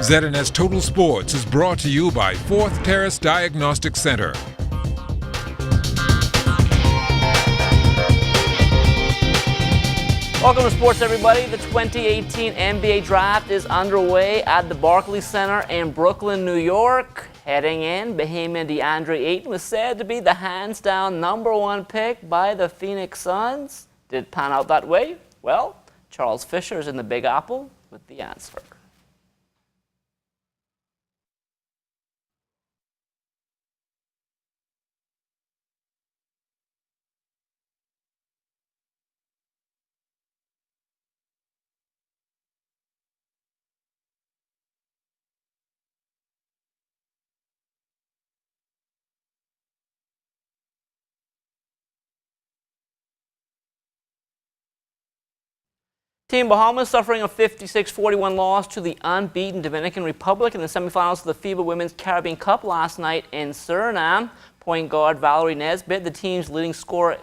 ZNS Total Sports is brought to you by 4th Terrace Diagnostic Center. Welcome to sports, everybody. The 2018 NBA Draft is underway at the Barclays Center in Brooklyn, New York. Heading in, Bahamian DeAndre Ayton was said to be the hands-down #1 pick by the Phoenix Suns. Did it pan out that way? Well, Charles Fisher is in the Big Apple with the answer. Team Bahamas suffering a 56-41 loss to the unbeaten Dominican Republic in the semifinals of the FIBA Women's Caribbean Cup last night in Suriname. Point guard Valerie Nesbitt, the team's leading scorer.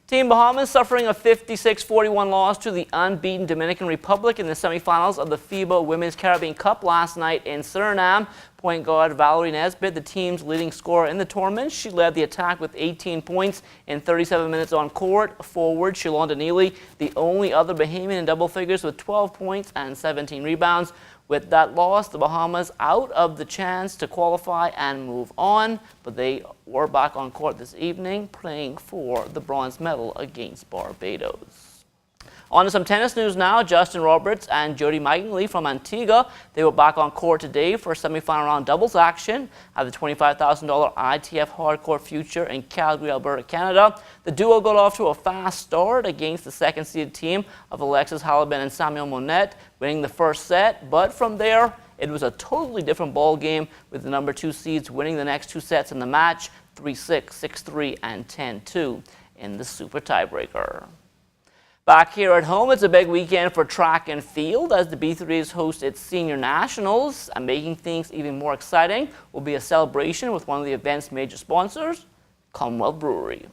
Team Bahamas suffering a 56-41 loss to the unbeaten Dominican Republic in the semifinals of the FIBA Women's Caribbean Cup last night in Suriname. Point guard Valerie Nesbitt, the team's leading scorer in the tournament. She led the attack with 18 points in 37 minutes on court. Forward, Shalonda Neely, the only other Bahamian in double figures with 12 points and 17 rebounds. With that loss, the Bahamas out of the chance to qualify and move on, but they were back on court this evening playing for the bronze medal against Barbados. On to some tennis news now. Justin Roberts and Jody Meignley from Antigua, they were back on court today for semifinal round doubles action at the $25,000 ITF Hardcourt Future in Calgary, Alberta, Canada. The duo got off to a fast start against the second-seeded team of Alexis Halabin and Samuel Monette, winning the first set, but from there, it was a totally different ball game with the #2 seeds winning the next two sets in the match, 3-6, 6-3, and 10-2 in the super tiebreaker. Back here at home, it's a big weekend for track and field as the B3s host its senior nationals, and making things even more exciting will be a celebration with one of the event's major sponsors, Commonwealth Brewery.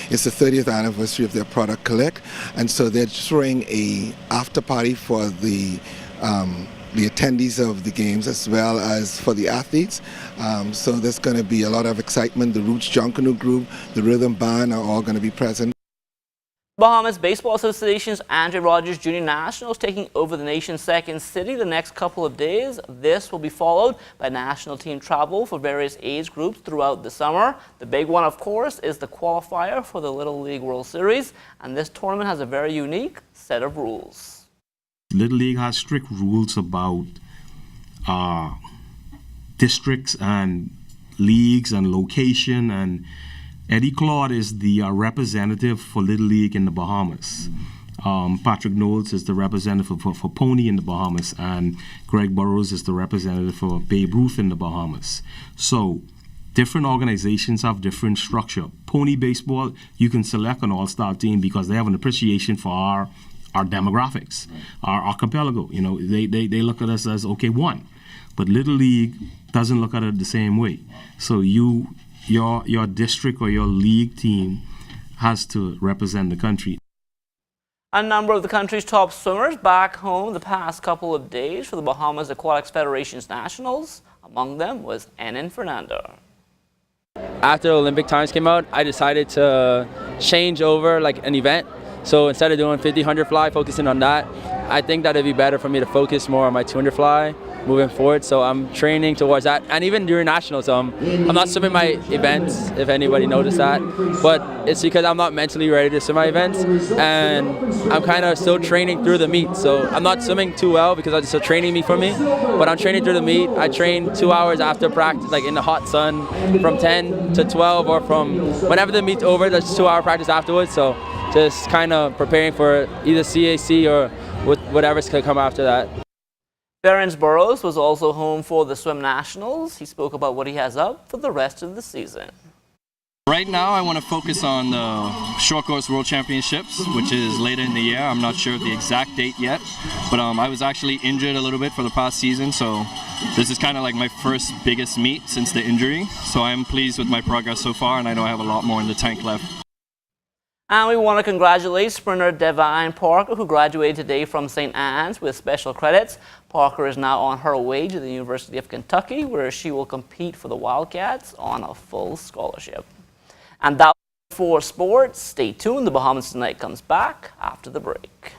It's the 30th anniversary of their product Collect, and so they're throwing a after party for the attendees of the games as well as for the athletes. So there's going to be a lot of excitement. The Roots Junkanoo Group, the Rhythm Band are all going to be present. Bahamas Baseball Association's Andre Rogers Jr. Nationals taking over the nation's second city the next couple of days. This will be followed by national team travel for various age groups throughout the summer. The big one, of course, is the qualifier for the Little League World Series, and this tournament has a very unique set of rules. Little League has strict rules about districts and leagues and location, and Eddie Claude is the representative for Little League in the Bahamas. Patrick Knowles is the representative for Pony in the Bahamas, and Greg Burrows is the representative for Babe Ruth in the Bahamas. So different organizations have different structure. Pony Baseball, you can select an all-star team because they have an appreciation for our demographics, our archipelago. You know, they look at us as, okay, one. But Little League doesn't look at it the same way. So your district or your league team has to represent the country. A number of the country's top swimmers back home the past couple of days for the Bahamas Aquatics Federation's Nationals. Among them was Enan Fernando. After Olympic times came out, I decided to change over like an event. So instead of doing 50, 100 fly, focusing on that, I think that it'd be better for me to focus more on my 200 fly moving forward. So I'm training towards that. And even during nationals, I'm not swimming my events, if anybody noticed that. But it's because I'm not mentally ready to swim my events. And I'm kind of still training through the meet. So I'm not swimming too well because it's a training meet for me. But I'm training through the meet. I train 2 hours after practice, like in the hot sun, from 10 to 12, or from whenever the meet's over, there's 2 hour practice afterwards. So just kind of preparing for either CAC or whatever's going to come after that. Terrence Burrows was also home for the swim nationals. He spoke about what he has up for the rest of the season. Right now, I want to focus on the Short Course World Championships, which is later in the year. I'm not sure of the exact date yet, but I was actually injured a little bit for the past season, so this is kind of like my first biggest meet since the injury. So I'm pleased with my progress so far, and I know I have a lot more in the tank left. And we want to congratulate sprinter Devine Parker, who graduated today from St. Anne's with special credits. Parker is now on her way to the University of Kentucky, where she will compete for the Wildcats on a full scholarship. And that was for sports. Stay tuned. The Bahamas Tonight comes back after the break.